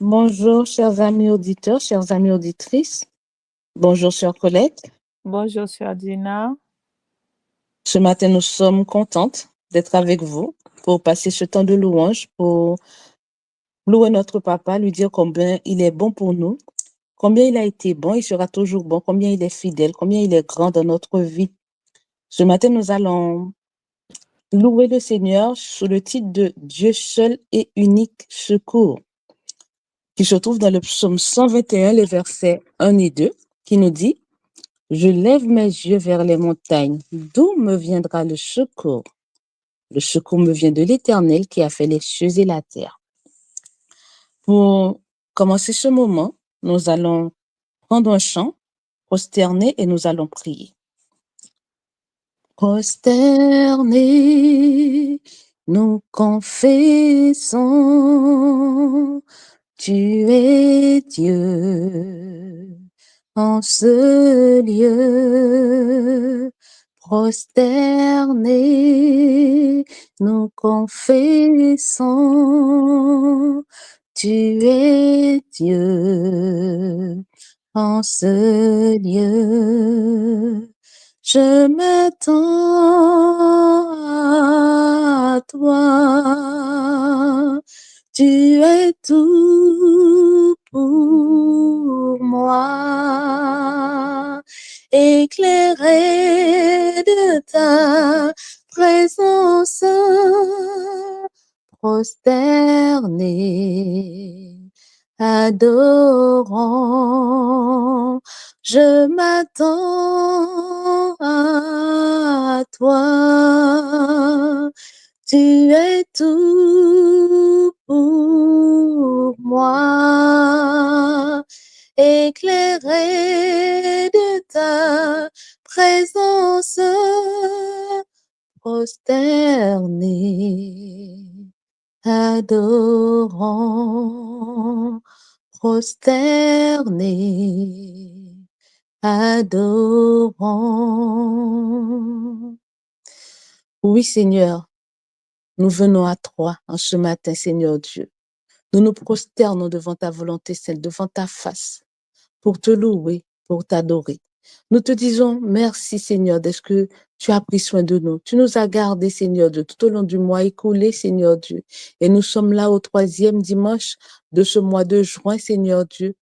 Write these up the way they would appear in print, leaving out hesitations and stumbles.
Bonjour, chers amis auditeurs, chères amies auditrices. Bonjour, chers collègues. Bonjour, chère Dina. Ce matin, nous sommes contentes d'être avec vous pour passer ce temps de louange, pour louer notre papa, lui dire combien il est bon pour nous, combien il a été bon, il sera toujours bon, combien il est fidèle, combien il est grand dans notre vie. Ce matin, nous allons louer le Seigneur sous le titre de Dieu seul et unique secours, qui se trouve dans le psaume 121, les versets 1 et 2, qui nous dit: Je lève mes yeux vers les montagnes. D'où me viendra le secours? Le secours me vient de l'Éternel qui a fait les cieux et la terre. Pour commencer ce moment, nous allons prendre un chant, prosterner, et nous allons prier. Prosternés, nous confessons, tu es Dieu. En ce lieu, prosternés, nous confessons, tu es Dieu. En ce lieu, je m'attends à toi. Tu es tout pour moi, éclairé de ta présence, prosterné, adorant, je m'attends à toi. Tu es tout pour moi, éclairé de ta présence, prosterné, adorant, prosterné, adorant. Oui, Seigneur, nous venons à toi en ce matin, Seigneur Dieu. Nous nous prosternons devant ta volonté sainte, devant ta face, pour te louer, pour t'adorer. Nous te disons merci, Seigneur, de ce que tu as pris soin de nous. Tu nous as gardés, Seigneur Dieu, tout au long du mois écoulé, Seigneur Dieu. Et nous sommes là au 3e dimanche de ce mois de juin, Seigneur Dieu.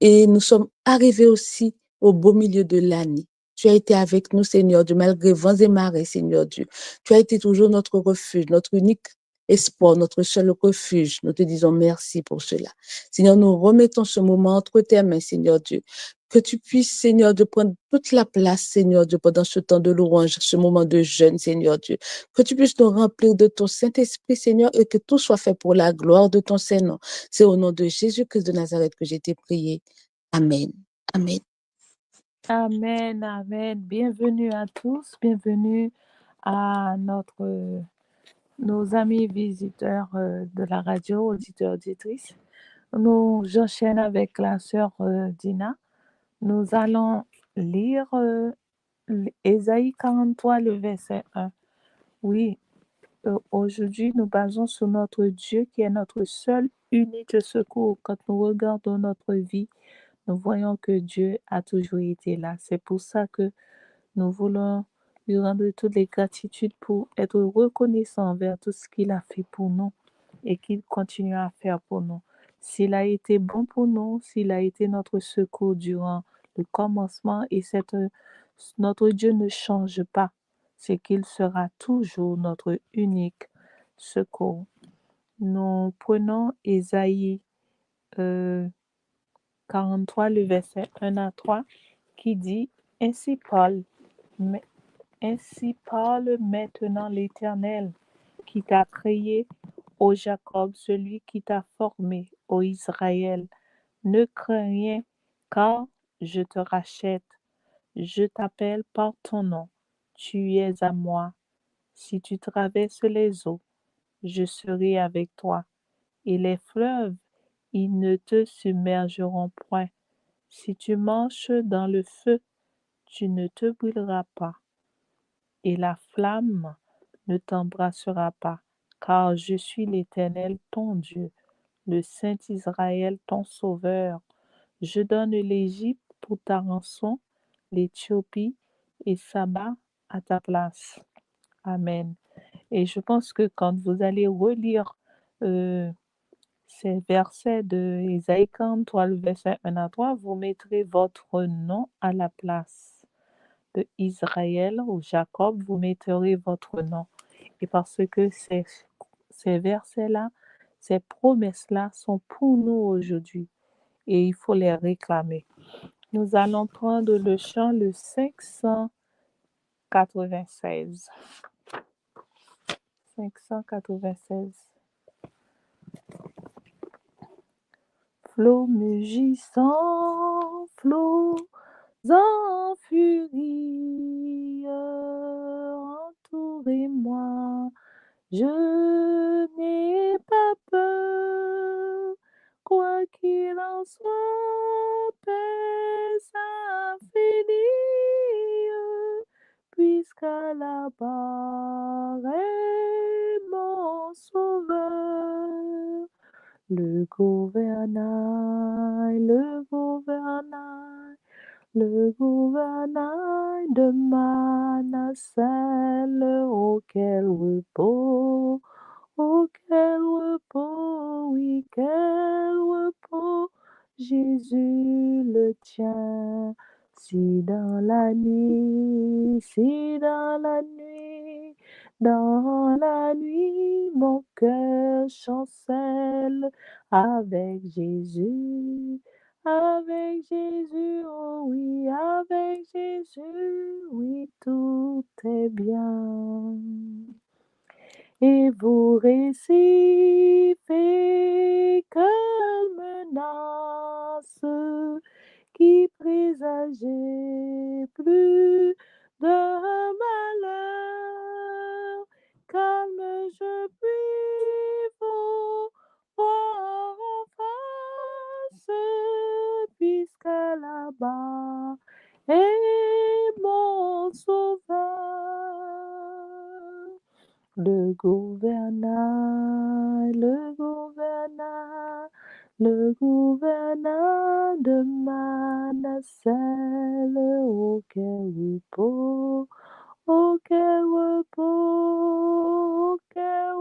Et nous sommes arrivés aussi au beau milieu de l'année. Tu as été avec nous, Seigneur Dieu, malgré vents et marées, Seigneur Dieu. Tu as été toujours notre refuge, notre unique espoir, notre seul refuge. Nous te disons merci pour cela. Seigneur, nous remettons ce moment entre tes mains, Seigneur Dieu. Que tu puisses, Seigneur Dieu, prendre toute la place, Seigneur Dieu, pendant ce temps de louange, ce moment de jeûne, Seigneur Dieu. Que tu puisses nous remplir de ton Saint-Esprit, Seigneur, et que tout soit fait pour la gloire de ton Saint-Nom. C'est au nom de Jésus-Christ de Nazareth que j'ai été prié. Amen. Amen. Amen, amen. Bienvenue à tous, bienvenue à nos amis visiteurs de la radio, auditeurs, auditrices. J'enchaîne avec la sœur Dina. Nous allons lire Ésaïe 43, le verset 1. Oui, aujourd'hui, nous basons sur notre Dieu qui est notre seul unique secours. Quand nous regardons notre vie, nous voyons que Dieu a toujours été là. C'est pour ça que nous voulons lui rendre toutes les gratitudes pour être reconnaissant envers tout ce qu'il a fait pour nous et qu'il continue à faire pour nous. S'il a été bon pour nous, s'il a été notre secours durant le commencement, et notre Dieu ne change pas, c'est qu'il sera toujours notre unique secours. Nous prenons Ésaïe 43, le verset 1 à 3, qui dit: Ainsi parle maintenant l'Éternel, qui t'a créé, ô Jacob, celui qui t'a formé, ô Israël. Ne crains rien, car je te rachète. Je t'appelle par ton nom. Tu es à moi. Si tu traverses les eaux, je serai avec toi. Et les fleuves, ils ne te submergeront point. Si tu marches dans le feu, tu ne te brûleras pas, et la flamme ne t'embrassera pas, car je suis l'Éternel ton Dieu, le Saint Israël, ton sauveur. Je donne l'Égypte pour ta rançon, l'Éthiopie et Saba à ta place. Amen. Et je pense que quand vous allez relire ces versets de Isaïe 43, le verset 1 à 3, vous mettrez votre nom à la place de Israël ou Jacob, vous mettrez votre nom. Et parce que ces versets-là, ces promesses-là sont pour nous aujourd'hui et il faut les réclamer. Nous allons prendre le chant le 596. 596. Flots mugissants, flots en furie, entourez-moi, je n'ai pas peur, quoi qu'il en soit, paix infinie, puisqu'à la barre est mon sauveur. Le gouvernail, le gouvernail, le gouvernail de Manasseh, auquel repos, oui, quel repos, Jésus le tient. Si dans la nuit, dans la nuit, mon cœur chancelle avec Jésus, oh oui, avec Jésus, oui, tout est bien. Et vous récivez quelle menace qui présageait plus de malheur. Calme, je puis vous voir en face, puisqu'à là-bas est mon sauveur. Le gouvernail, le gouvernail, le gouvernail de Manasseh, auquel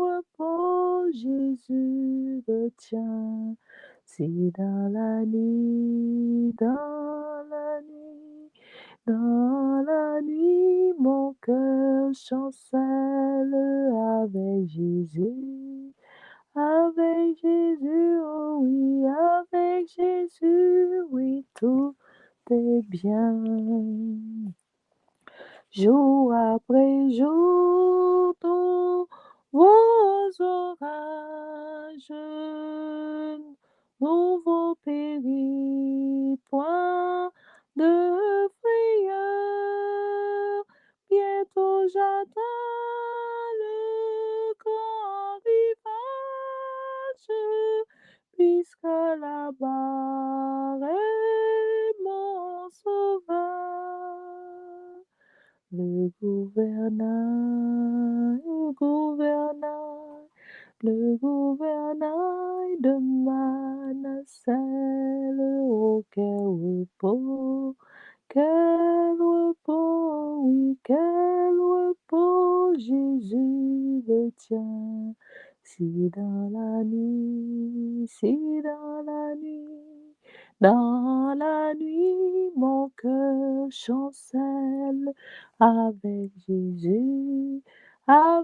repos, Jésus le tient. Si dans la nuit, dans la nuit, mon cœur chancelle avec Jésus, oh oui, avec Jésus, oui, tout est bien. Jour après jour, dans vos orages, nouveaux périls, point de frayeur. Bientôt j'atteins le grand rivage, puisqu'à la barre est mon sauveur. Le gouvernail, le gouvernail de Manasseh, auquel repos, oui, quel repos, Jésus le tient. Si dans la nuit, dans la nuit, mon cœur chancelle avec Jésus, oh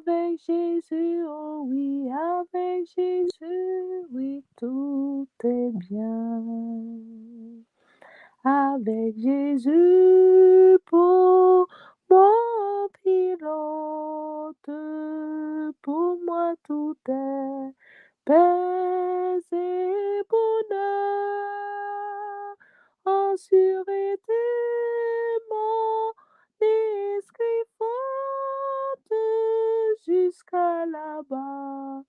oui, avec Jésus, oui, tout est bien. Avec Jésus pour mon pilote, pour moi tout est paix et bonheur, en sûreté mon esprit flotte jusqu'à là-bas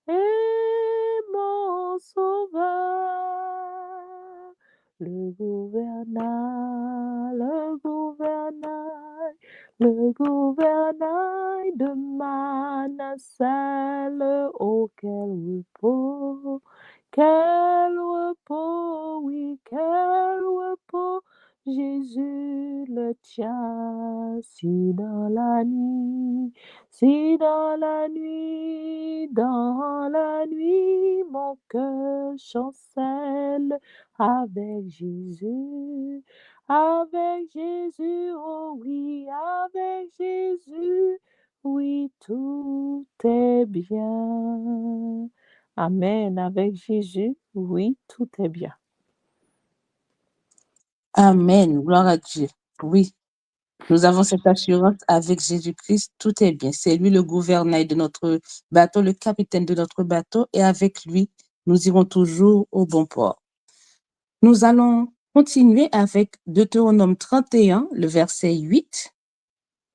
et mon sauveur. Le gouvernail, le gouvernail, le gouvernail de Manasseh, auquel repos, Quel repos, oui, quel repos, Jésus le tient. Si dans la nuit, mon cœur chancelle avec Jésus, oh oui, avec Jésus, oui, tout est bien. Amen. Avec Jésus, oui, tout est bien. Amen. Gloire à Dieu. Oui, nous avons cette assurance avec Jésus-Christ, tout est bien. C'est lui le gouvernail de notre bateau, le capitaine de notre bateau, et avec lui, nous irons toujours au bon port. Nous allons continuer avec Deutéronome 31, le verset 8.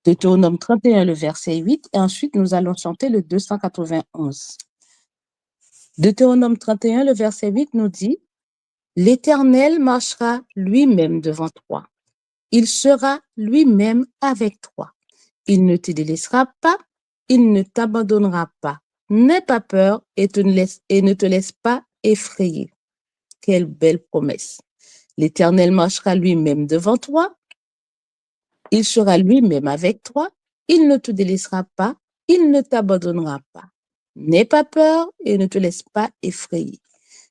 Deutéronome 31, le verset 8, et ensuite nous allons chanter le 291. Deutéronome 31, le verset 8 nous dit: L'Éternel marchera lui-même devant toi. Il sera lui-même avec toi. Il ne te délaissera pas, il ne t'abandonnera pas. N'aie pas peur et ne te laisse pas effrayer. Quelle belle promesse. L'Éternel marchera lui-même devant toi. Il sera lui-même avec toi. Il ne te délaissera pas, il ne t'abandonnera pas. N'aie pas peur et ne te laisse pas effrayer.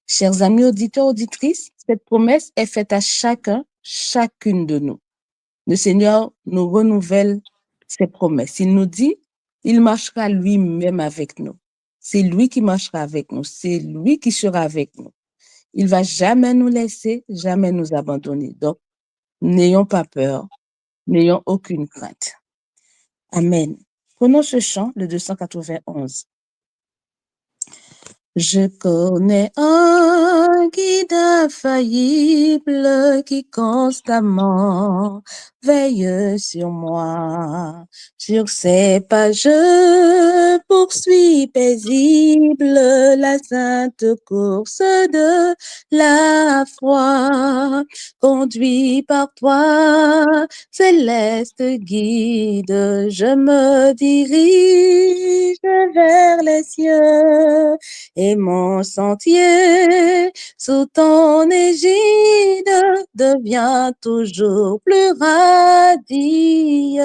Chers amis auditeurs, auditrices, cette promesse est faite à chacun, chacune de nous. Le Seigneur nous renouvelle ses promesses. Il nous dit, il marchera lui-même avec nous. C'est lui qui marchera avec nous. C'est lui qui sera avec nous. Il va jamais nous laisser, jamais nous abandonner. Donc, n'ayons pas peur, n'ayons aucune crainte. Amen. Prenons ce chant, le 291. Je connais un guide infaillible qui constamment veille sur moi. Sur ses pas, je poursuis paisible la sainte course de la foi. Conduit par toi, céleste guide, je me dirige vers les cieux. Et mon sentier sous ton égide devient toujours plus radieux.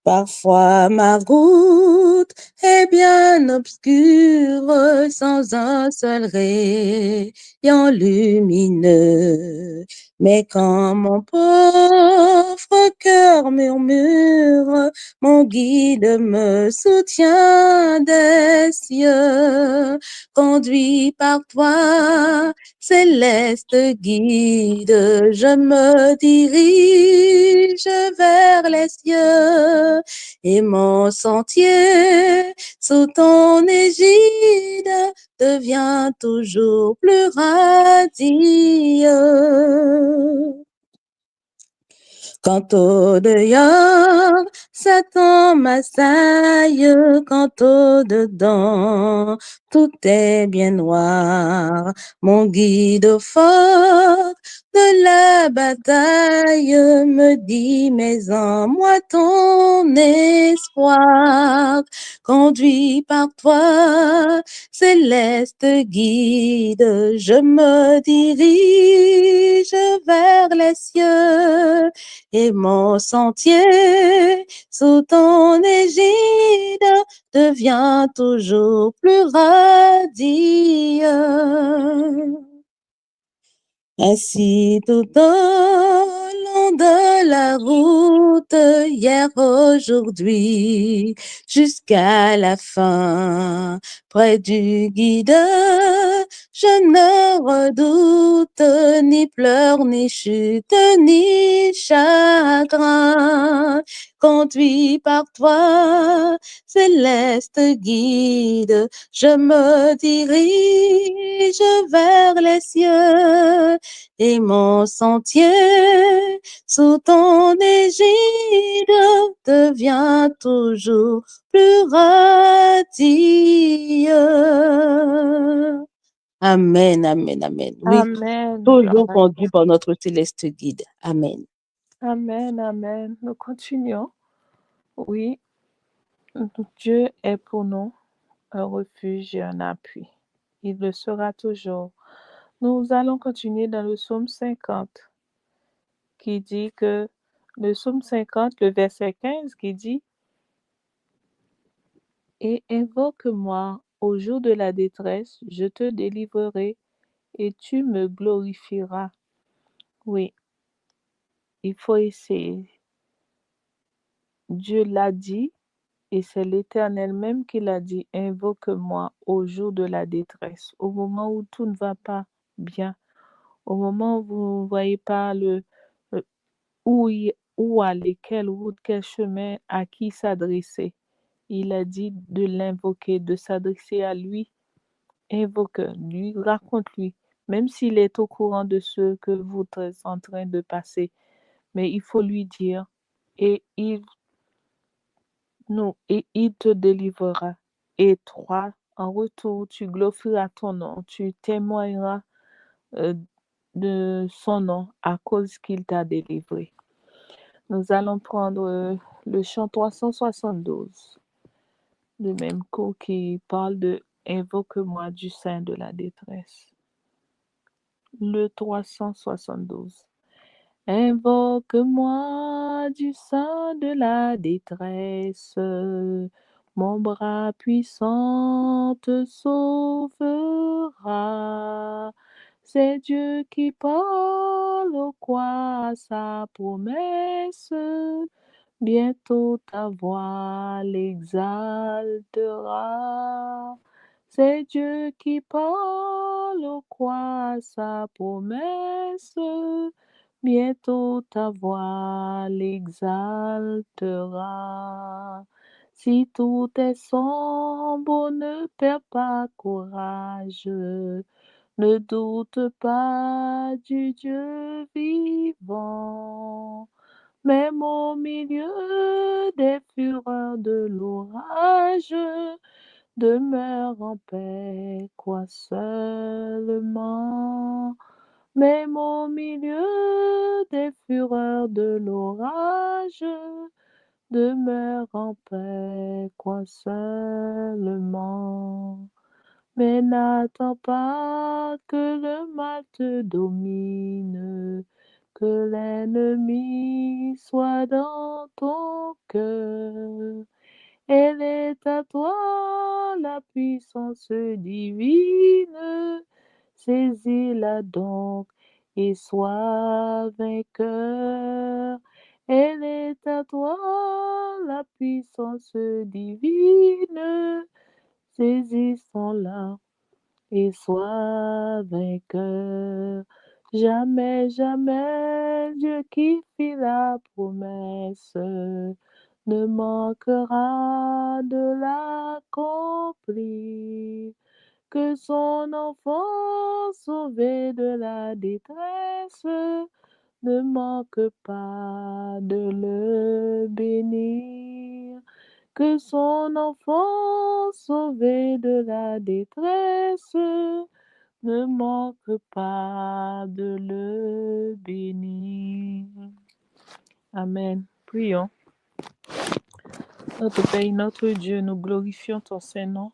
Parfois ma route est bien obscure, sans un seul rayon lumineux. Mais quand mon pauvre cœur murmure, mon guide me soutient des cieux. Conduit par toi, céleste guide, je me dirige vers les cieux. Et mon sentier sous ton égide devient toujours plus radieux. Quand au dehors, Satan m'assaille, quand au dedans, tout est bien noir. Mon guide fort de la bataille me dit, mais en moi ton espoir. Conduit par toi, céleste guide, je me dirige vers les cieux. Et mon sentier sous ton égide devient toujours plus radieux. Ainsi tout au long de la route, hier, aujourd'hui, jusqu'à la fin, près du guide, je ne redoute ni pleurs, ni chute, ni chagrin. Conduit par toi, céleste guide, je me dirige vers les cieux. Et mon sentier sous ton égide devient toujours plus radieux. Amen, amen, amen. Oui, Amen. toujours conduit par notre céleste guide. Amen. Amen, amen. Nous continuons. Oui, Dieu est pour nous. un refuge et un appui. Il le sera toujours. Nous allons continuer dans le psaume 50 qui dit que le psaume 50, le verset 15 qui dit « Et invoque-moi au jour de la détresse, je te délivrerai et tu me glorifieras. » Oui, il faut essayer. Dieu l'a dit et c'est l'Éternel même qui l'a dit. Invoque-moi au jour de la détresse, au moment où tout ne va pas bien, au moment où vous ne voyez pas où aller, quelle route, quel chemin, à qui s'adresser. Il a dit de l'invoquer, de s'adresser à lui. Invoque-lui, raconte-lui, même s'il est au courant de ce que vous êtes en train de passer. Mais il faut lui dire et il te délivrera. Et toi, en retour, tu glorifieras ton nom, tu témoigneras de son nom à cause qu'il t'a délivré. Nous allons prendre le chant 372, le même cours qui parle de « Invoque-moi du sein de la détresse ». Le 372. Invoque-moi du sein de la détresse, mon bras puissant te sauvera. C'est Dieu qui parle, au quoi sa promesse, bientôt ta voix l'exaltera. C'est Dieu qui parle, au quoi sa promesse, bientôt ta voix l'exaltera. Si tout est sombre, ne perds pas courage, ne doute pas du Dieu vivant. Même au milieu des fureurs de l'orage, demeure en paix, crois seulement. Même au milieu des fureurs de l'orage, demeure en paix, crois seulement. Mais n'attends pas que le mal te domine, que l'ennemi soit dans ton cœur. Elle est à toi la puissance divine, saisis-la donc et sois vainqueur. Elle est à toi la puissance divine, saisissons-la et sois vainqueur. Jamais, jamais, Dieu qui fit la promesse ne manquera de l'accomplir. Que son enfant sauvé de la détresse ne manque pas de le bénir. Que son enfant sauvé de la détresse ne manque pas de le bénir. Amen. Prions. Notre Père, notre Dieu, nous glorifions ton Saint-Nom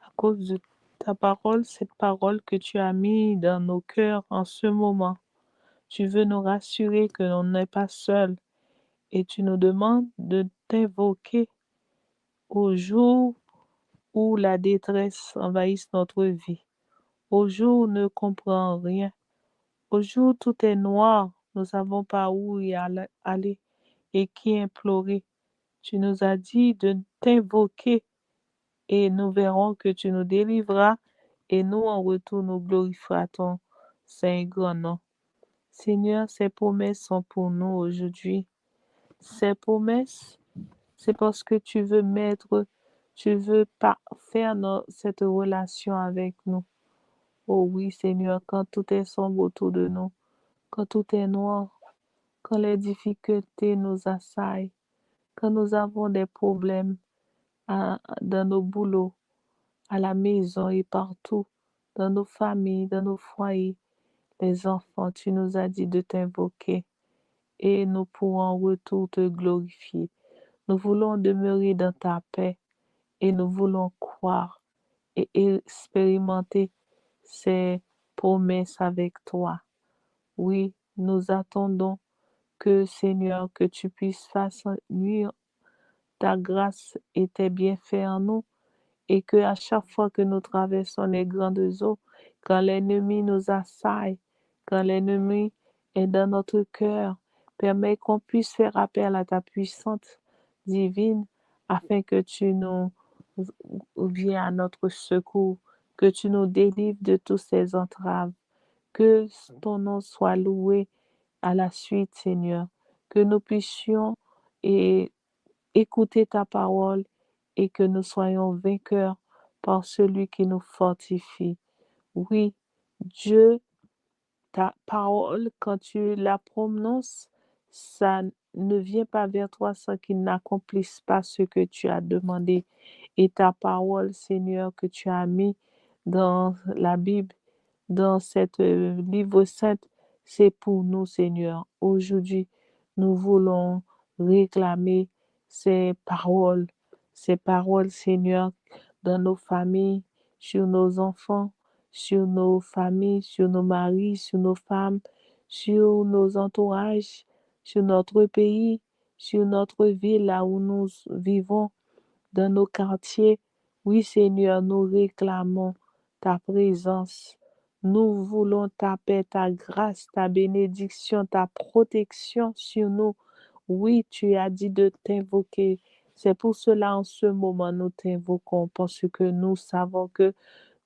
à cause de ta parole, cette parole que tu as mise dans nos cœurs en ce moment. Tu veux nous rassurer que l'on n'est pas seul et tu nous demandes de t'invoquer au jour où la détresse envahisse notre vie, au jour où on ne comprend rien, au jour où tout est noir, nous ne savons pas où y aller et qui implorer. Tu nous as dit de t'invoquer et nous verrons que tu nous délivreras et nous, en retour, nous glorifierons ton saint et grand nom. Seigneur, ces promesses sont pour nous aujourd'hui. Ces promesses, c'est parce que tu veux faire cette relation avec nous. Oh oui, Seigneur, quand tout est sombre autour de nous, quand tout est noir, quand les difficultés nous assaillent, quand nous avons des problèmes dans nos boulots, à la maison et partout, dans nos familles, dans nos foyers, les enfants, tu nous as dit de t'invoquer et nous pourrons en retour te glorifier. Nous voulons demeurer dans ta paix et nous voulons croire et expérimenter ces promesses avec toi. Oui, nous attendons que, Seigneur, que tu puisses faire nuire ta grâce et tes bienfaits en nous, et que à chaque fois que nous traversons les grandes eaux, quand l'ennemi nous assaille, quand l'ennemi est dans notre cœur, permets qu'on puisse faire appel à ta puissance divine afin que tu nous viennes à notre secours, que tu nous délivres de toutes ces entraves. Que ton nom soit loué à la suite, Seigneur, que nous puissions et écouter ta parole et que nous soyons vainqueurs par celui qui nous fortifie. Oui, Dieu, ta parole, quand tu la prononces, ça ne vient pas vers toi sans qu'il n'accomplisse pas ce que tu as demandé. Et ta parole, Seigneur, que tu as mis dans la Bible, dans cette livre saint, c'est pour nous, Seigneur. Aujourd'hui, nous voulons réclamer ces paroles, Seigneur, dans nos familles, sur nos enfants, sur nos familles, sur nos maris, sur nos femmes, sur nos entourages, sur notre pays, sur notre ville, là où nous vivons, dans nos quartiers. Oui, Seigneur, nous réclamons ta présence. Nous voulons ta paix, ta grâce, ta bénédiction, ta protection sur nous. Oui, tu as dit de t'invoquer. C'est pour cela, en ce moment, nous t'invoquons, parce que nous savons que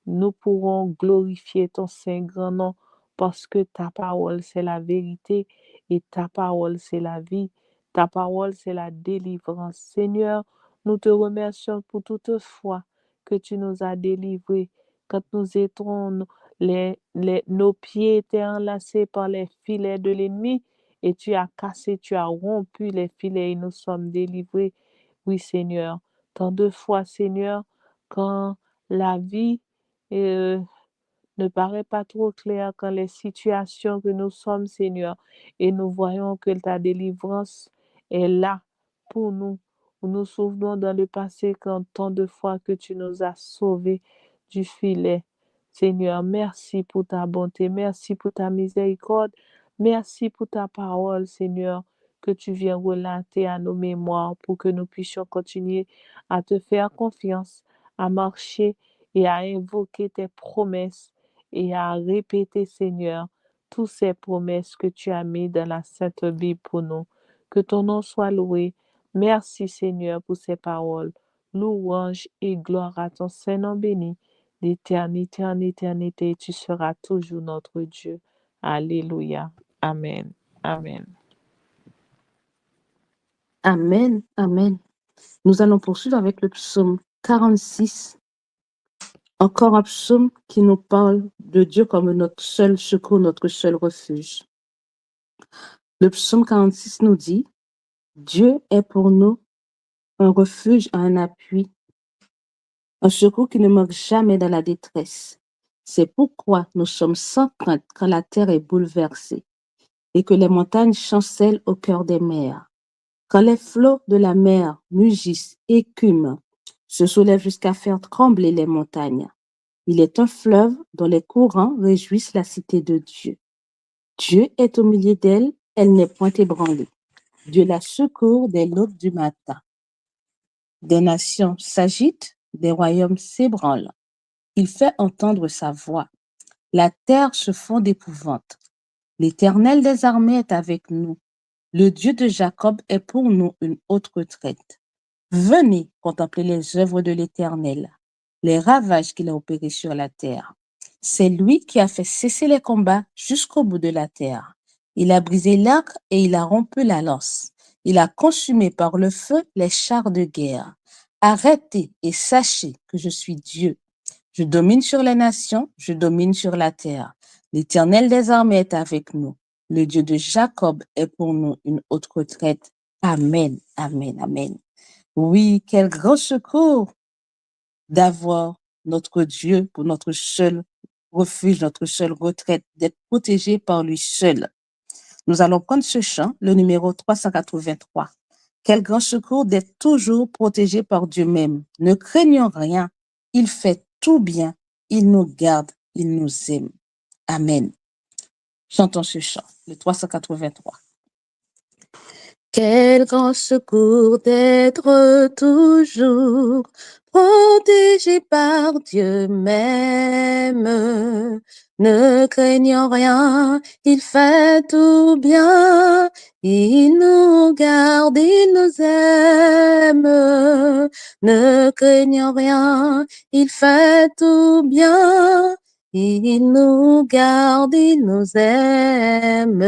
nous pourrons glorifier ton saint grand nom, parce que ta parole, c'est la vérité, et ta parole, c'est la vie. Ta parole, c'est la délivrance. Seigneur, nous te remercions pour toute foi que tu nous as délivrés. Quand nous étions, nos pieds étaient enlacés par les filets de l'ennemi, et tu as cassé, tu as rompu les filets et nous sommes délivrés. Oui, Seigneur. Tant de fois, Seigneur, quand la vie euh, ne paraît pas trop claire, quand les situations que nous sommes, Seigneur, et nous voyons que ta délivrance est là pour nous. Nous nous souvenons dans le passé quand tant de fois que tu nous as sauvés du filet. Seigneur, merci pour ta bonté, merci pour ta miséricorde, merci pour ta parole, Seigneur, que tu viens relater à nos mémoires pour que nous puissions continuer à te faire confiance, à marcher et à invoquer tes promesses et à répéter, Seigneur, toutes ces promesses que tu as mises dans la Sainte Bible pour nous. Que ton nom soit loué. Merci, Seigneur, pour ces paroles. Louange et gloire à ton Saint-Nom béni. D'éternité en éternité, tu seras toujours notre Dieu. Alléluia. Amen. Amen. Amen, amen. Nous allons poursuivre avec le psaume 46. Encore un psaume qui nous parle de Dieu comme notre seul secours, notre seul refuge. Le psaume 46 nous dit, Dieu est pour nous un refuge, un appui, un secours qui ne manque jamais dans la détresse. C'est pourquoi nous sommes sans crainte quand la terre est bouleversée et que les montagnes chancellent au cœur des mers. Quand les flots de la mer mugissent, écument, se soulèvent jusqu'à faire trembler les montagnes. Il est un fleuve dont les courants réjouissent la cité de Dieu. Dieu est au milieu d'elle, elle n'est point ébranlée. Dieu la secourt dès l'aube du matin. Des nations s'agitent, des royaumes s'ébranlent. Il fait entendre sa voix. La terre se fond d'épouvante. L'Éternel des armées est avec nous. Le Dieu de Jacob est pour nous une haute retraite. Venez contempler les œuvres de l'Éternel, les ravages qu'il a opérés sur la terre. C'est lui qui a fait cesser les combats jusqu'au bout de la terre. Il a brisé l'arc et il a rompu la lance. Il a consumé par le feu les chars de guerre. Arrêtez et sachez que je suis Dieu. Je domine sur les nations, je domine sur la terre. L'Éternel des armées est avec nous. Le Dieu de Jacob est pour nous une haute retraite. Amen, amen, amen. Oui, quel grand secours d'avoir notre Dieu pour notre seul refuge, notre seule retraite, d'être protégé par lui seul. Nous allons prendre ce chant, le numéro 383, Quel grand secours d'être toujours protégé par Dieu même. Ne craignons rien. Il fait tout bien. Il nous garde. Il nous aime. Amen. Chantons ce chant, le 383. Quel grand secours d'être toujours protégé par Dieu même. Ne craignons rien, il fait tout bien, il nous garde, il nous aime. Ne craignons rien, il fait tout bien, il nous garde, il nous aime.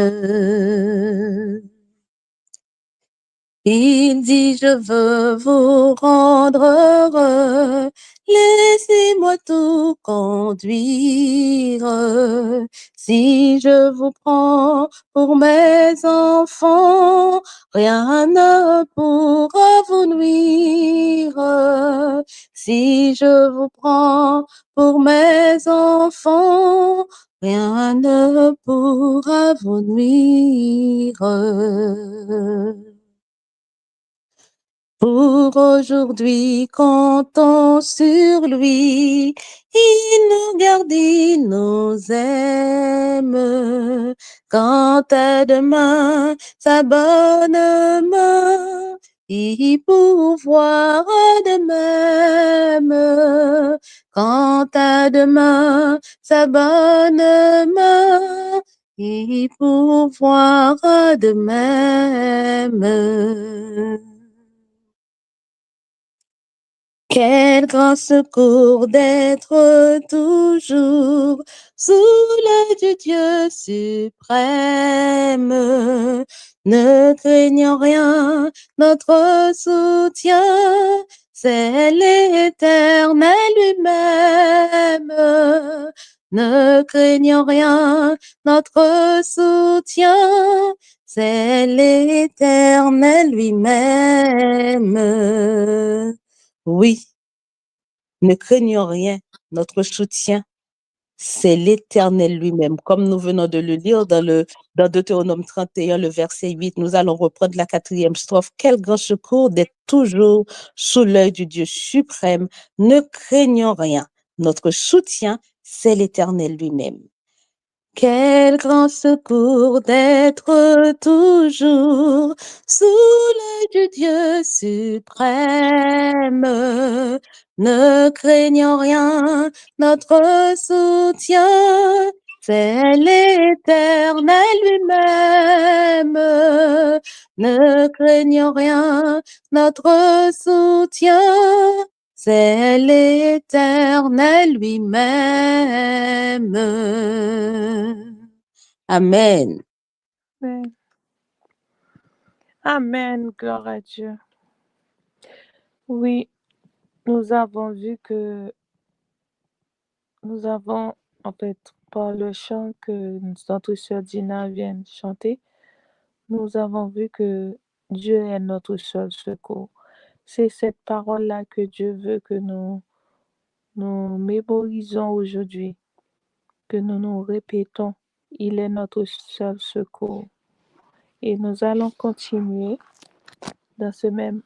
Il dit, je veux vous rendre heureux, laissez-moi tout conduire. Si je vous prends pour mes enfants, rien ne pourra vous nuire. Si je vous prends pour mes enfants, rien ne pourra vous nuire. Pour aujourd'hui, comptons sur lui. Il nous garde, il nous aime. Quant à demain, sa bonne main, il pourvoira de même. Quant à demain, sa bonne main, il pourvoira de même. Quel grand secours d'être toujours sous l'œil du Dieu suprême. Ne craignons rien, notre soutien, c'est l'Éternel lui-même. Ne craignons rien, notre soutien, c'est l'Éternel lui-même. Oui, ne craignons rien, notre soutien, c'est l'Éternel lui-même. Comme nous venons de le lire dans Deutéronome 31, le verset 8, nous allons reprendre la 4e strophe. Quel grand secours d'être toujours sous l'œil du Dieu suprême. Ne craignons rien, notre soutien, c'est l'Éternel lui-même. Quel grand secours d'être toujours sous l'œil du Dieu suprême. Ne craignons rien, notre soutien, c'est l'Éternel lui-même. Ne craignons rien, notre soutien, c'est l'Éternel lui-même. Amen. Amen. Amen, gloire à Dieu. Oui, nous avons vu que nous avons, en fait, par le chant que notre sœur Dina vient de chanter, nous avons vu que Dieu est notre seul secours. C'est cette parole-là que Dieu veut que nous mémorisons aujourd'hui, que nous nous répétons. Il est notre seul secours. Et nous allons continuer dans ce même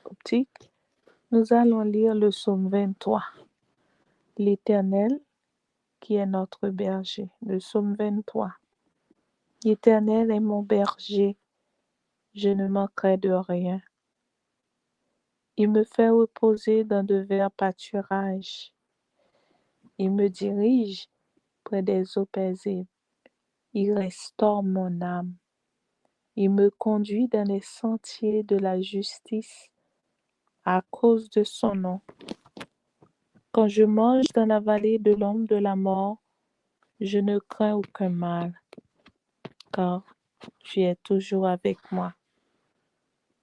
optique. Nous allons lire le psaume 23. L'Éternel qui est notre berger. Le psaume 23. L'Éternel est mon berger, je ne manquerai de rien. Il me fait reposer dans de verts pâturages. Il me dirige près des eaux paisibles. Il restaure mon âme. Il me conduit dans les sentiers de la justice à cause de son nom. Quand je marche dans la vallée de l'ombre de la mort, je ne crains aucun mal, car tu es toujours avec moi.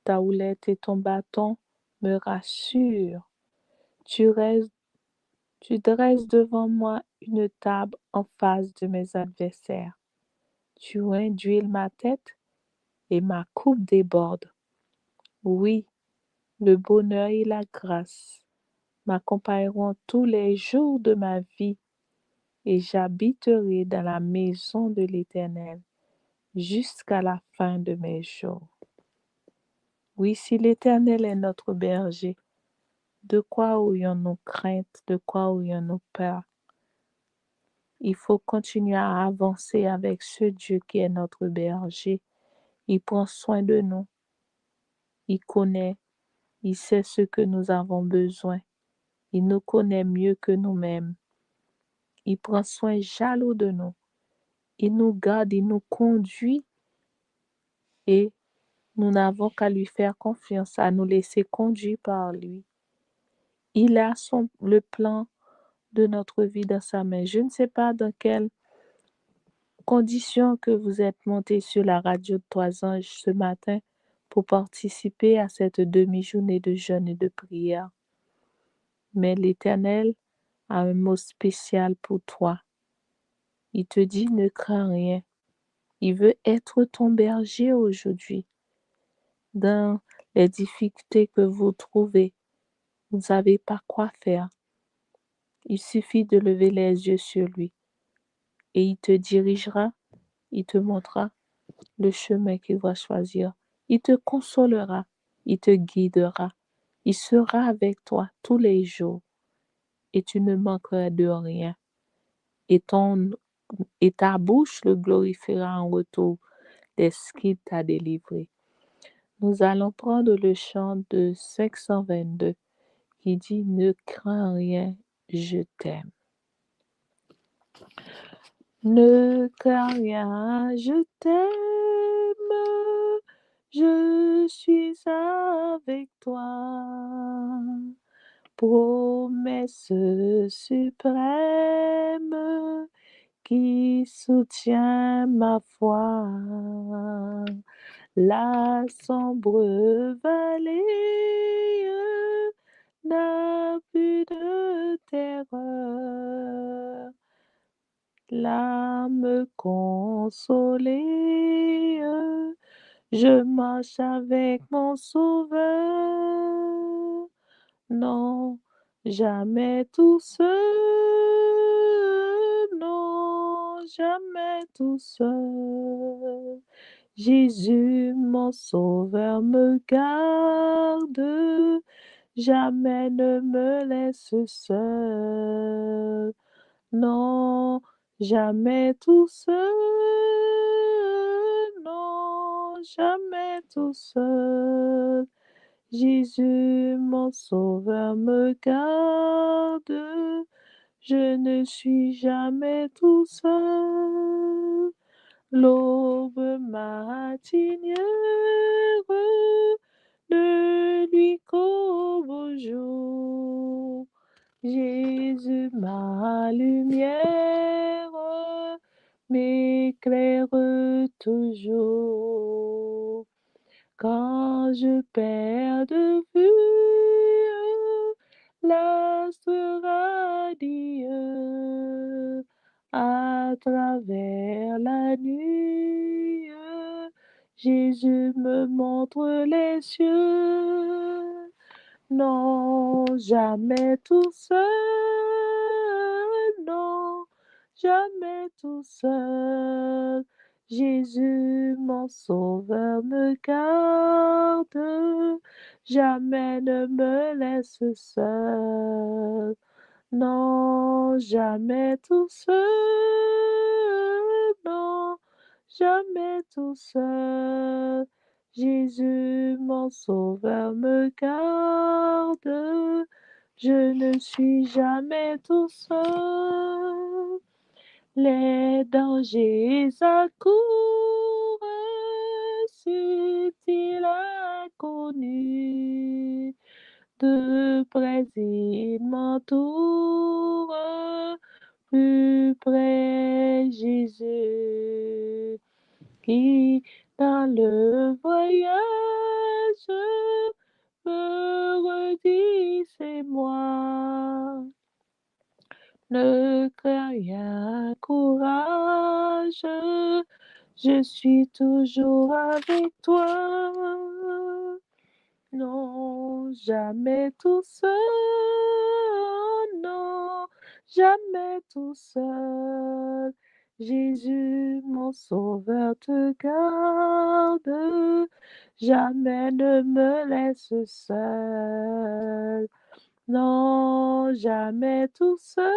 Ta houlette et ton bâton me rassurent. Tu dresses devant moi une table en face de mes adversaires. Tu induis ma tête et ma coupe déborde. Oui, le bonheur et la grâce m'accompagneront tous les jours de ma vie, et j'habiterai dans la maison de l'Éternel jusqu'à la fin de mes jours. Oui, si l'Éternel est notre berger, de quoi aurions-nous crainte, de quoi aurions-nous peur? Il faut continuer à avancer avec ce Dieu qui est notre berger. Il prend soin de nous, il connaît, il sait ce que nous avons besoin. Il nous connaît mieux que nous-mêmes. Il prend soin jaloux de nous. Il nous garde, il nous conduit et nous n'avons qu'à lui faire confiance, à nous laisser conduire par lui. Il a le plan de notre vie dans sa main. Je ne sais pas dans quelles conditions que vous êtes monté sur la radio de Trois Anges ce matin pour participer à cette demi-journée de jeûne et de prière. Mais l'Éternel a un mot spécial pour toi. Il te dit ne crains rien. Il veut être ton berger aujourd'hui. Dans les difficultés que vous trouvez, vous ne savez pas quoi faire. Il suffit de lever les yeux sur lui et il te dirigera, il te montrera le chemin qu'il va choisir. Il te consolera, il te guidera. Il sera avec toi tous les jours et tu ne manqueras de rien. Et ta bouche le glorifiera en retour de ce qu'il t'a délivré. Nous allons prendre le chant de 522 qui dit « Ne crains rien, je t'aime ». Ne crains rien, je t'aime, je suis avec toi. Promesse suprême qui soutient ma foi. La sombre vallée n'a plus de terreur. L'âme consolée, je marche avec mon sauveur. Non, jamais tout seul, non, jamais tout seul. Jésus, mon sauveur, me garde, jamais ne me laisse seul. Non, jamais tout seul, non, jamais tout seul. Jésus, mon sauveur, me garde, je ne suis jamais tout seul. L'aube matinière ne lui qu'au beau jour. Jésus, ma lumière, m'éclaire toujours. Quand je perds de vue l'astre radieux à travers la nuit, Jésus me montre les cieux. Non, jamais tout seul, non, jamais tout seul. Jésus, mon sauveur, me garde, jamais ne me laisse seul. Non, jamais tout seul, non, jamais tout seul. Jésus, mon sauveur, me garde, je ne suis jamais tout seul. Les dangers accourent, sont-ils inconnus? De près ils m'entourent, plus près Jésus, qui dans le voyage me redit c'est moi. Ne crains rien, courage, je suis toujours avec toi. Non, jamais tout seul, non, jamais tout seul. Jésus, mon sauveur, te garde, jamais ne me laisse seul. Non, jamais tout seul,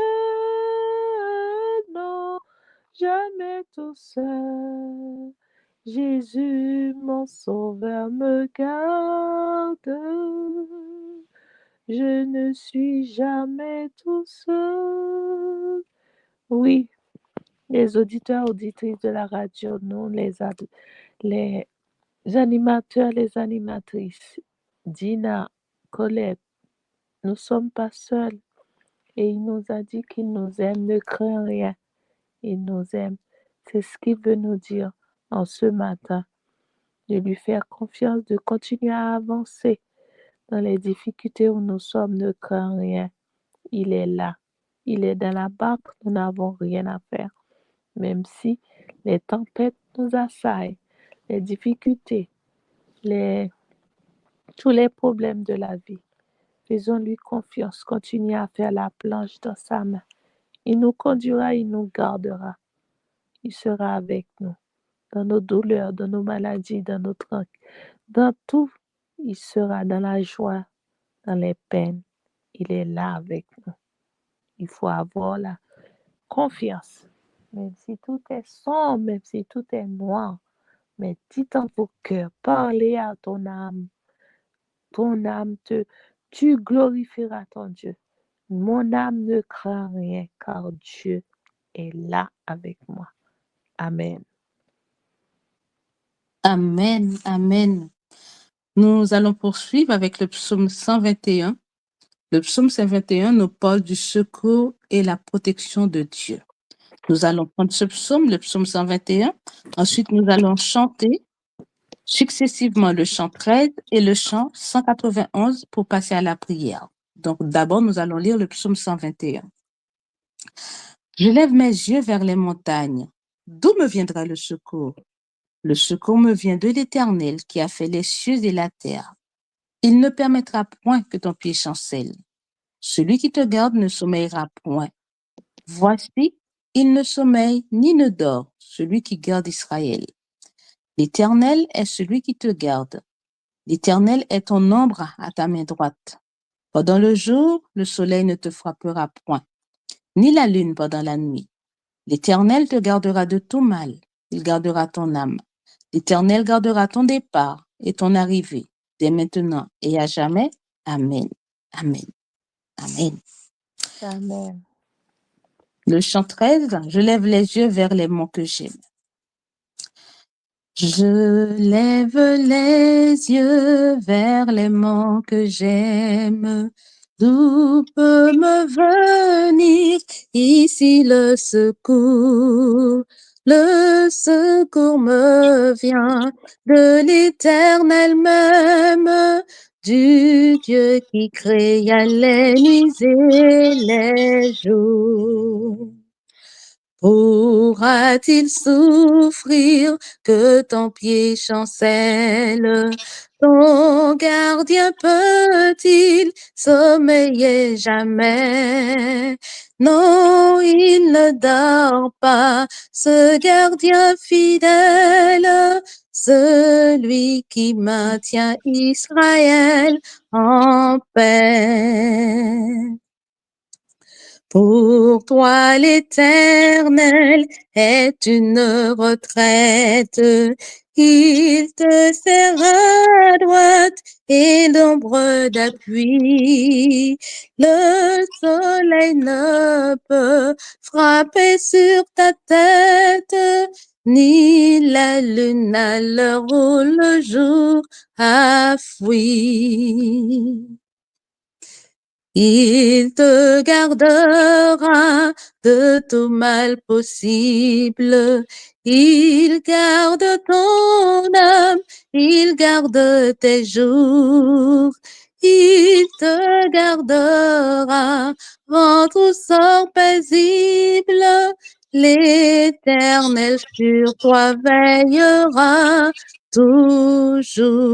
non, jamais tout seul. Jésus, mon sauveur, me garde. Je ne suis jamais tout seul. Oui, les auditeurs, auditrices de la radio, nous, les animateurs, les animatrices, Dina, Colette, nous ne sommes pas seuls. Et il nous a dit qu'il nous aime, ne crains rien. Il nous aime. C'est ce qu'il veut nous dire en ce matin. De lui faire confiance, de continuer à avancer dans les difficultés où nous sommes, ne crains rien. Il est là. Il est dans la barque, nous n'avons rien à faire. Même si les tempêtes nous assaillent, les difficultés, tous les problèmes de la vie. Faisons-lui confiance, continuez à faire la planche dans sa main. Il nous conduira, il nous gardera. Il sera avec nous dans nos douleurs, dans nos maladies, dans tout. Il sera dans la joie, dans les peines. Il est là avec nous. Il faut avoir la confiance. Même si tout est sombre, même si tout est noir, mais dis dans ton cœur, parlez à ton âme. Ton âme, tu glorifieras ton Dieu. Mon âme ne craint rien, car Dieu est là avec moi. Amen. Amen, amen. Nous allons poursuivre avec le psaume 121. Le psaume 121 nous parle du secours et la protection de Dieu. Nous allons prendre ce psaume, le psaume 121. Ensuite, nous allons chanter successivement le chant 13 et le chant 191 pour passer à la prière. Donc, d'abord, nous allons lire le psaume 121. Je lève mes yeux vers les montagnes. D'où me viendra le secours? Le secours me vient de l'Éternel qui a fait les cieux et la terre. Il ne permettra point que ton pied chancelle. Celui qui te garde ne sommeillera point. Voici, il ne sommeille ni ne dort, celui qui garde Israël. L'Éternel est celui qui te garde. L'Éternel est ton ombre à ta main droite. Pendant le jour, le soleil ne te frappera point, ni la lune pendant la nuit. L'Éternel te gardera de tout mal. Il gardera ton âme. L'Éternel gardera ton départ et ton arrivée, dès maintenant et à jamais. Amen. Amen. Amen. Amen. Le chant 13, je lève les yeux vers les monts que j'aime. Je lève les yeux vers les monts que j'aime. D'où peut me venir ici le secours? Le secours me vient de l'Éternel même, du Dieu qui créa les nuits et les jours. Pourra-t-il souffrir que ton pied chancelle? Ton gardien peut-il sommeiller jamais? Non, il ne dort pas, ce gardien fidèle, celui qui maintient Israël en paix. Pour toi, l'Éternel est une retraite. Il te sert à droite et l'ombre d'appui. Le soleil ne peut frapper sur ta tête, ni la lune à l'heure où le jour a fui. Il te gardera de tout mal possible. Il garde ton âme, il garde tes jours. Il te gardera vent ou sort paisible. L'Éternel sur toi veillera toujours.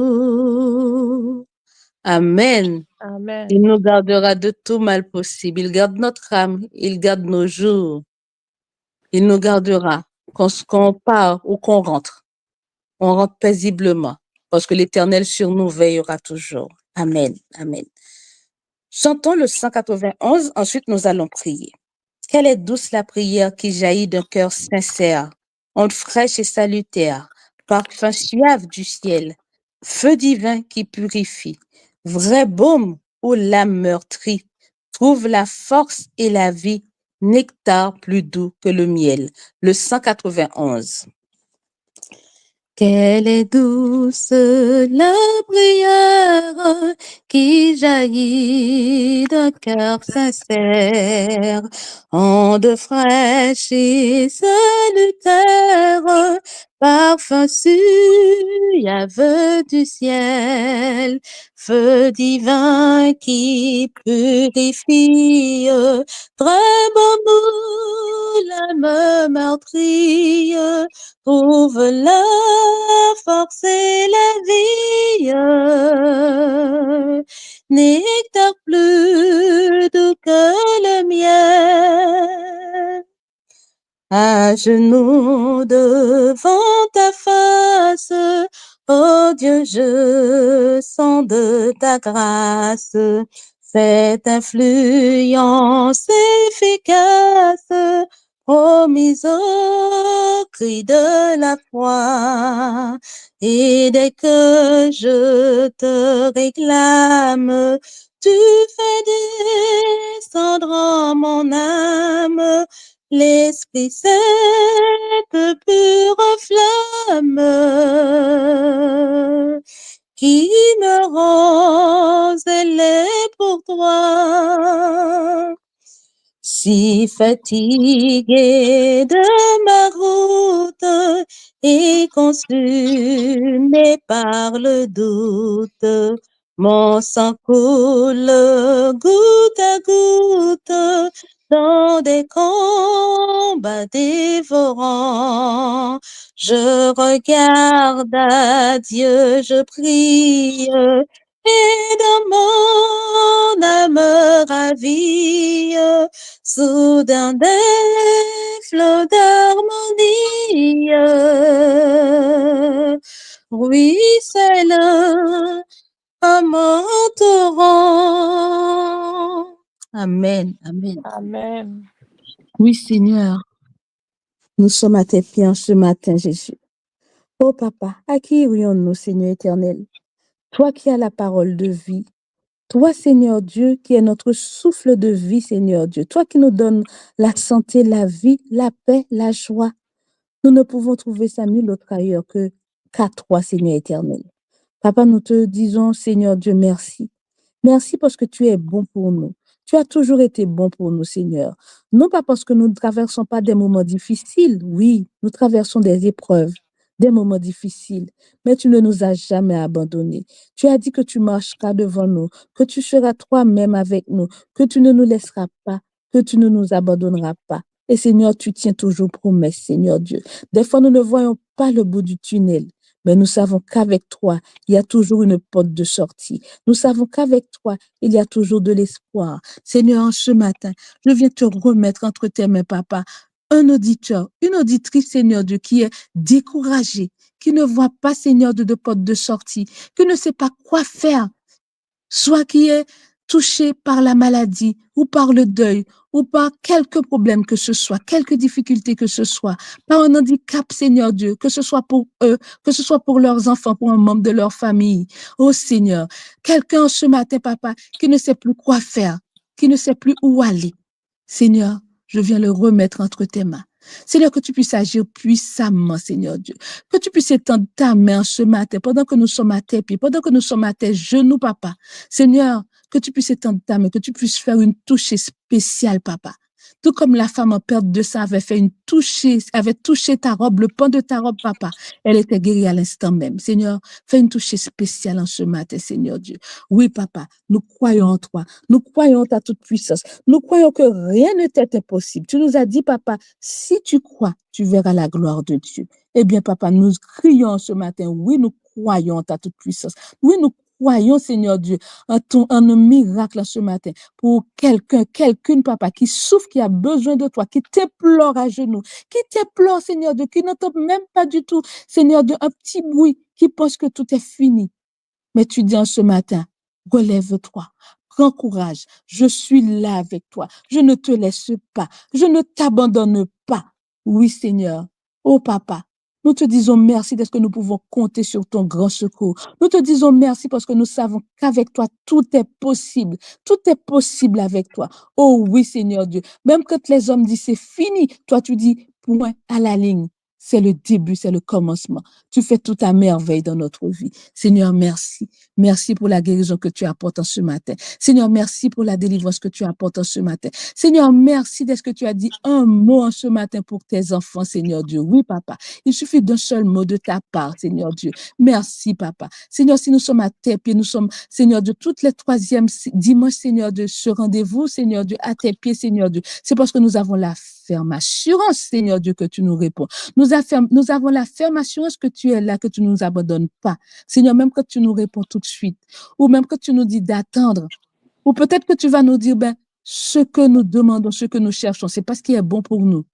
Amen. Amen. Il nous gardera de tout mal possible. Il garde notre âme, il garde nos jours. Il nous gardera qu'on part ou qu'on rentre. On rentre paisiblement parce que l'Éternel sur nous veillera toujours. Amen. Amen. Chantons le 191, ensuite nous allons prier. Quelle est douce la prière qui jaillit d'un cœur sincère, onde fraîche et salutaire, parfum suave du ciel, feu divin qui purifie, vrai baume où l'âme meurtrie trouve la force et la vie, nectar plus doux que le miel. Le 191. Quelle est douce la prière qui jaillit d'un cœur sincère, onde fraîche et salutaire, parfum suave du ciel, feu divin qui purifie, très bon nous l'âme meurtrie, trouve la force et la vie, nectar plus doux que le miel. À genoux devant ta face, oh Dieu, je sens de ta grâce cette influence efficace promise au cri de la foi. Et dès que je te réclame, tu fais descendre en mon âme l'Esprit cette pure flamme qui me rend zélé pour toi. Si fatigué de ma route et consumé par le doute, mon sang coule goutte à goutte dans des combats dévorants. Je regarde à Dieu, je prie, et dans mon âme ravie, soudain des flots d'harmonie ruissellent comme un torrent. Amen, amen. Amen. Oui, Seigneur, nous sommes à tes pieds ce matin, Jésus. Oh Papa, à qui irions-nous, Seigneur éternel? Toi qui as la parole de vie, toi, Seigneur Dieu, qui est notre souffle de vie, Seigneur Dieu, toi qui nous donnes la santé, la vie, la paix, la joie, nous ne pouvons trouver ça nulle autre ailleurs qu'à toi, Seigneur éternel. Papa, nous te disons, Seigneur Dieu, merci. Merci parce que tu es bon pour nous. Tu as toujours été bon pour nous, Seigneur. Non pas parce que nous ne traversons pas des moments difficiles. Oui, nous traversons des épreuves, des moments difficiles, mais tu ne nous as jamais abandonnés. Tu as dit que tu marcheras devant nous, que tu seras toi-même avec nous, que tu ne nous laisseras pas, que tu ne nous abandonneras pas. Et Seigneur, tu tiens toujours promesse, Seigneur Dieu. Des fois, nous ne voyons pas le bout du tunnel, mais nous savons qu'avec toi, il y a toujours une porte de sortie. Nous savons qu'avec toi, il y a toujours de l'espoir. Seigneur, ce matin, je viens te remettre entre tes mains, Papa, un auditeur, une auditrice, Seigneur Dieu, qui est découragée, qui ne voit pas, Seigneur, de porte de sortie, qui ne sait pas quoi faire, soit qui est touché par la maladie ou par le deuil ou par quelque problème que ce soit, quelque difficulté que ce soit, par un handicap, Seigneur Dieu, que ce soit pour eux, que ce soit pour leurs enfants, pour un membre de leur famille. Oh Seigneur, quelqu'un ce matin, Papa, qui ne sait plus quoi faire, qui ne sait plus où aller. Seigneur, je viens le remettre entre tes mains. Seigneur, que tu puisses agir puissamment, Seigneur Dieu. Que tu puisses étendre ta main ce matin, pendant que nous sommes à tes pieds, pendant que nous sommes à tes genoux, Papa. Seigneur, que tu puisses étendre ta main, que tu puisses faire une touche spéciale, Papa. Tout comme la femme en perte de sang avait fait avait touché ta robe, le pan de ta robe, Papa. Elle était guérie à l'instant même. Seigneur, fais une touche spéciale en ce matin, Seigneur Dieu. Oui, Papa, nous croyons en toi. Nous croyons en ta toute puissance. Nous croyons que rien ne t'est impossible. Tu nous as dit, Papa, si tu crois, tu verras la gloire de Dieu. Eh bien, Papa, nous crions ce matin, oui, nous croyons en ta toute puissance. Oui, nous croyons, Seigneur Dieu, en un miracle ce matin pour quelqu'une, papa, qui souffre, qui a besoin de toi, qui t'implore à genoux, qui t'implore, Seigneur Dieu, qui n'entend même pas du tout, Seigneur Dieu, un petit bruit, qui pense que tout est fini. Mais tu dis en ce matin, relève-toi, prends courage, je suis là avec toi, je ne te laisse pas, je ne t'abandonne pas. Oui, Seigneur. Oh, papa, nous te disons merci parce que nous pouvons compter sur ton grand secours. Nous te disons merci parce que nous savons qu'avec toi, tout est possible. Tout est possible avec toi. Oh oui, Seigneur Dieu. Même quand les hommes disent c'est fini, toi tu dis point à la ligne. C'est le début, c'est le commencement. Tu fais tout à merveille dans notre vie. Seigneur, merci. Merci pour la guérison que tu apportes en ce matin. Seigneur, merci pour la délivrance que tu apportes en ce matin. Seigneur, merci d'être que tu as dit un mot en ce matin pour tes enfants, Seigneur Dieu. Oui, papa. Il suffit d'un seul mot de ta part, Seigneur Dieu. Merci, papa. Seigneur, si nous sommes à tes pieds, nous sommes, Seigneur Dieu, toutes les troisièmes dimanches, Seigneur Dieu, ce rendez-vous, Seigneur Dieu, à tes pieds, Seigneur Dieu. C'est parce que nous avons la ferme assurance, Seigneur Dieu, que tu nous réponds. Nous avons la ferme assurance que tu es là, que tu ne nous abandonnes pas. Seigneur, même quand tu nous réponds tout de suite, ou même quand tu nous dis d'attendre, ou peut-être que tu vas nous dire, ben, ce que nous demandons, ce que nous cherchons, c'est pas ce qui est bon pour nous.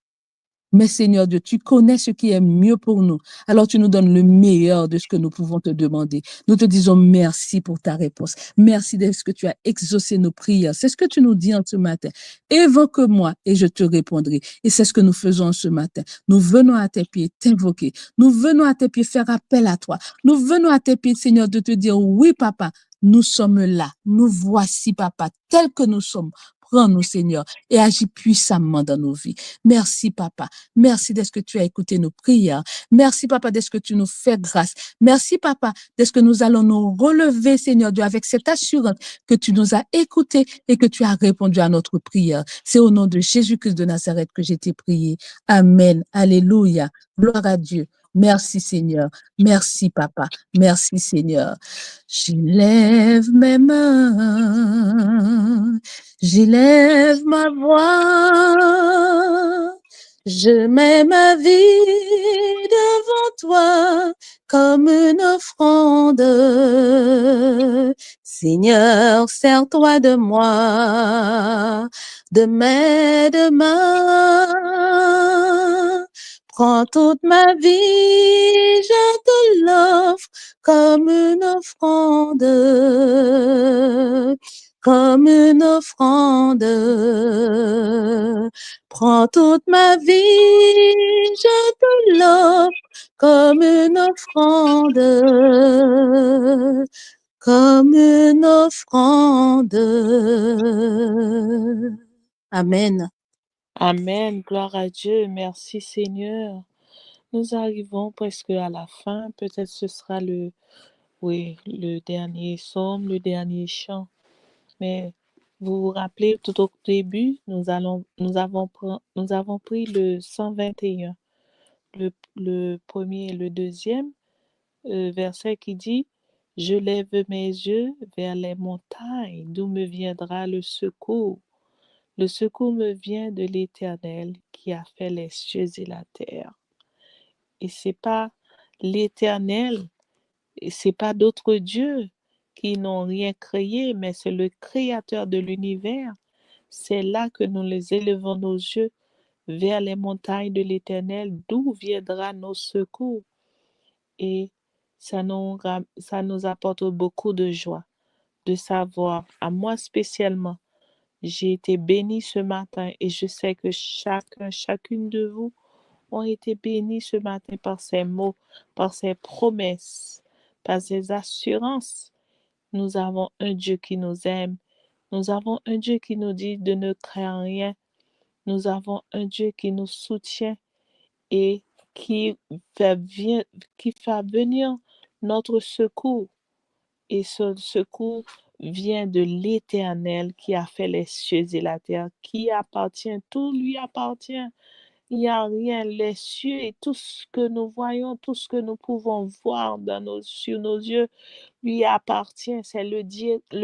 Mais Seigneur Dieu, tu connais ce qui est mieux pour nous. Alors tu nous donnes le meilleur de ce que nous pouvons te demander. Nous te disons merci pour ta réponse. Merci de ce que tu as exaucé nos prières. C'est ce que tu nous dis en ce matin. Évoque-moi et je te répondrai. Et c'est ce que nous faisons ce matin. Nous venons à tes pieds t'invoquer. Nous venons à tes pieds faire appel à toi. Nous venons à tes pieds, Seigneur, de te dire, oui, papa, nous sommes là. Nous voici, papa, tels que nous sommes. Prends-nous, Seigneur, et agis puissamment dans nos vies. Merci, papa. Merci d'être que tu as écouté nos prières. Merci, papa, d'être que tu nous fais grâce. Merci, papa, d'être que nous allons nous relever, Seigneur Dieu, avec cette assurance que tu nous as écoutés et que tu as répondu à notre prière. C'est au nom de Jésus-Christ de Nazareth que j'ai été prié. Amen. Alléluia. Gloire à Dieu. Merci, Seigneur. Merci, papa. Merci, Seigneur. J'élève mes mains. J'élève ma voix. Je mets ma vie devant toi comme une offrande. Seigneur, sers-toi de moi, de mes mains. Prends toute ma vie, je te l'offre comme une offrande. Comme une offrande. Prends toute ma vie, je te l'offre comme une offrande, comme une offrande. Amen. Amen. Gloire à Dieu. Merci Seigneur. Nous arrivons presque à la fin. Peut-être ce sera le dernier psaume, le dernier chant. Mais vous vous rappelez, tout au début, nous avons pris le 121, le premier et le deuxième verset qui dit « Je lève mes yeux vers les montagnes, d'où me viendra le secours. Le secours me vient de l'Éternel qui a fait les cieux et la terre. » Et c'est pas l'Éternel, c'est pas d'autres dieux qui n'ont rien créé, mais c'est le Créateur de l'univers. C'est là que nous les élevons nos yeux vers les montagnes de l'Éternel, d'où viendra nos secours. Et ça nous apporte beaucoup de joie de savoir, à moi spécialement, j'ai été bénie ce matin et je sais que chacune de vous ont été bénis ce matin par ces mots, par ces promesses, par ces assurances. Nous avons un Dieu qui nous aime. Nous avons un Dieu qui nous dit de ne craindre rien. Nous avons un Dieu qui nous soutient et qui fait venir notre secours. Et ce secours vient de l'Éternel qui a fait les cieux et la terre, qui appartient, tout lui appartient. Il n'y a rien, les cieux et tout ce que nous voyons, tout ce que nous pouvons voir sur nos yeux, lui appartient. C'est le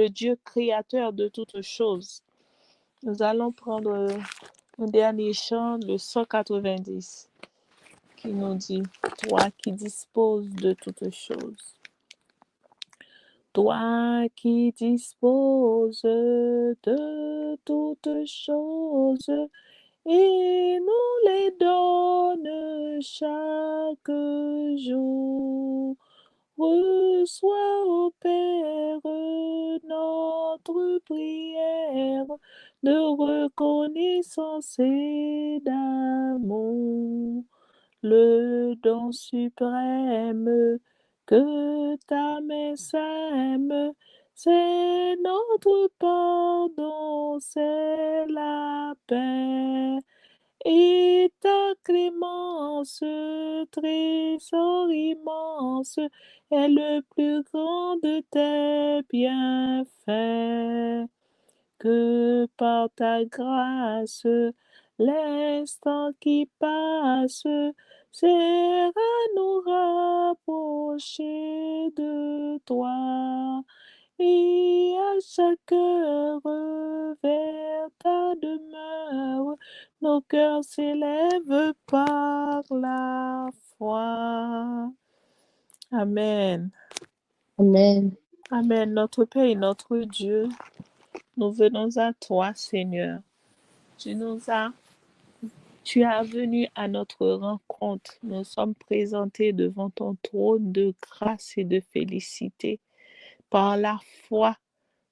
Dieu créateur de toutes choses. Nous allons prendre le dernier chant, le 190, qui nous dit « Toi qui disposes de toutes choses. » toi qui disposes de toutes choses et nous les donnes chaque jour. Reçois, ô Père, notre prière de reconnaissance et d'amour, le don suprême que ta main sème, c'est notre pardon, c'est la paix. Et ta clémence, trésor immense, est le plus grand de tes bienfaits. Que par ta grâce, l'instant qui passe sert à nous rapprocher de toi. Et à chaque heure vers ta demeure, nos cœurs s'élèvent par la foi. Amen. Amen. Amen. Notre Père et notre Dieu, nous venons à toi, Seigneur. Tu as venu à notre rencontre. Nous sommes présentés devant ton trône de grâce et de félicité. Par la foi,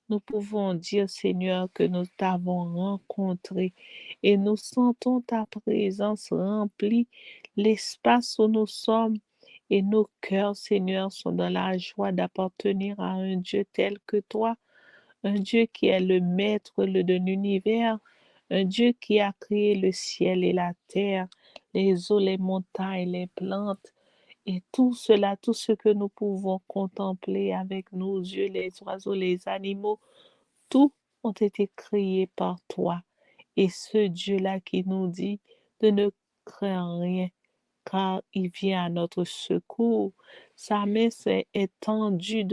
nous pouvons dire, Seigneur, que nous t'avons rencontré et nous sentons ta présence remplir l'espace où nous sommes et nos cœurs, Seigneur, sont dans la joie d'appartenir à un Dieu tel que toi, un Dieu qui est le maître de l'univers, un Dieu qui a créé le ciel et la terre, les eaux, les montagnes, les plantes, et tout cela, tout ce que nous pouvons contempler avec nos yeux, les oiseaux, les animaux, tout ont été créés par toi. Et ce Dieu-là qui nous dit de ne craindre rien, car il vient à notre secours. Sa main s'est étendue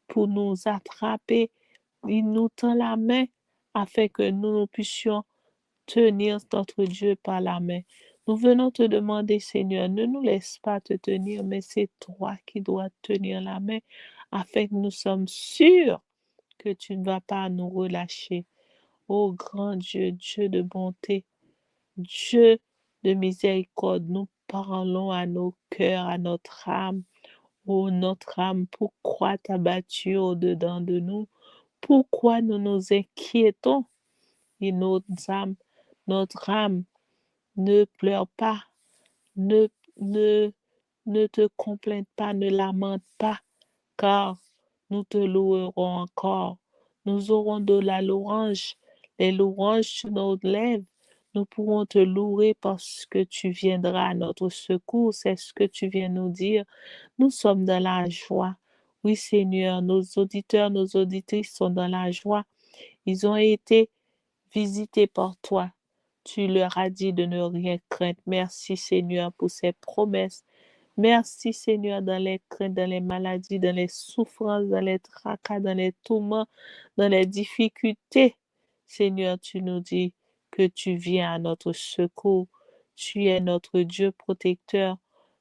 pour nous attraper. Il nous tend la main afin que nous puissions tenir notre Dieu par la main. Nous venons te demander, Seigneur, ne nous laisse pas te tenir, mais c'est toi qui dois tenir la main afin que nous sommes sûrs que tu ne vas pas nous relâcher. Ô grand Dieu, Dieu de bonté, Dieu de miséricorde, nous parlons à nos cœurs, à notre âme. Ô notre âme, pourquoi t'as battu au-dedans de nous? Pourquoi nous nous inquiétons? Et notre âme ne pleure pas, ne, ne, ne te complainte pas, ne lamente pas, car nous te louerons encore. Nous aurons de la louange, les louanges sur nos lèvres. Nous pourrons te louer parce que tu viendras à notre secours. C'est ce que tu viens nous dire. Nous sommes dans la joie. Oui, Seigneur, nos auditeurs, nos auditrices sont dans la joie. Ils ont été visités par toi. Tu leur as dit de ne rien craindre. Merci, Seigneur, pour ces promesses. Merci, Seigneur, dans les craintes, dans les maladies, dans les souffrances, dans les tracas, dans les tourments, dans les difficultés. Seigneur, tu nous dis que tu viens à notre secours. Tu es notre Dieu protecteur,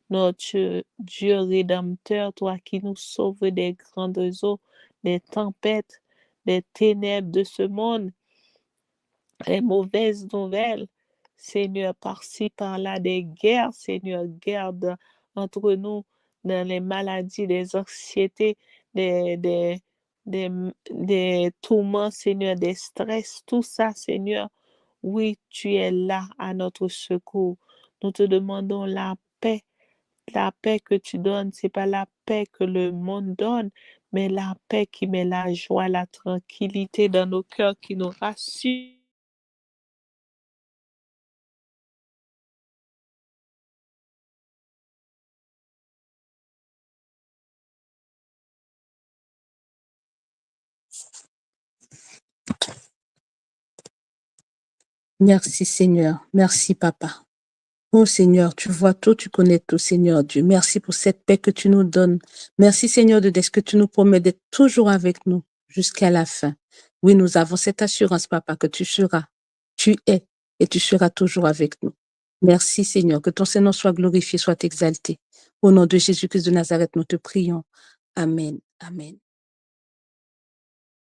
notre Dieu rédempteur, toi qui nous sauves des grandes eaux, des tempêtes, des ténèbres de ce monde, les mauvaises nouvelles. Seigneur, par-ci, par-là, des guerres, Seigneur, garde entre nous dans les maladies, les anxiétés, des, des, des, des tourments, Seigneur, des stress, tout ça, Seigneur. Oui, tu es là à notre secours. Nous te demandons la paix que tu donnes, c'est pas la paix que le monde donne, mais la paix qui met la joie, la tranquillité dans nos cœurs, qui nous rassure. Merci Seigneur. Merci Papa. Oh Seigneur, tu vois tout, tu connais tout, Seigneur Dieu. Merci pour cette paix que tu nous donnes. Merci Seigneur de ce que tu nous promets d'être toujours avec nous jusqu'à la fin. Oui, nous avons cette assurance, Papa, que tu seras, tu es et tu seras toujours avec nous. Merci Seigneur, que ton Seigneur soit glorifié, soit exalté. Au nom de Jésus-Christ de Nazareth, nous te prions. Amen. Amen.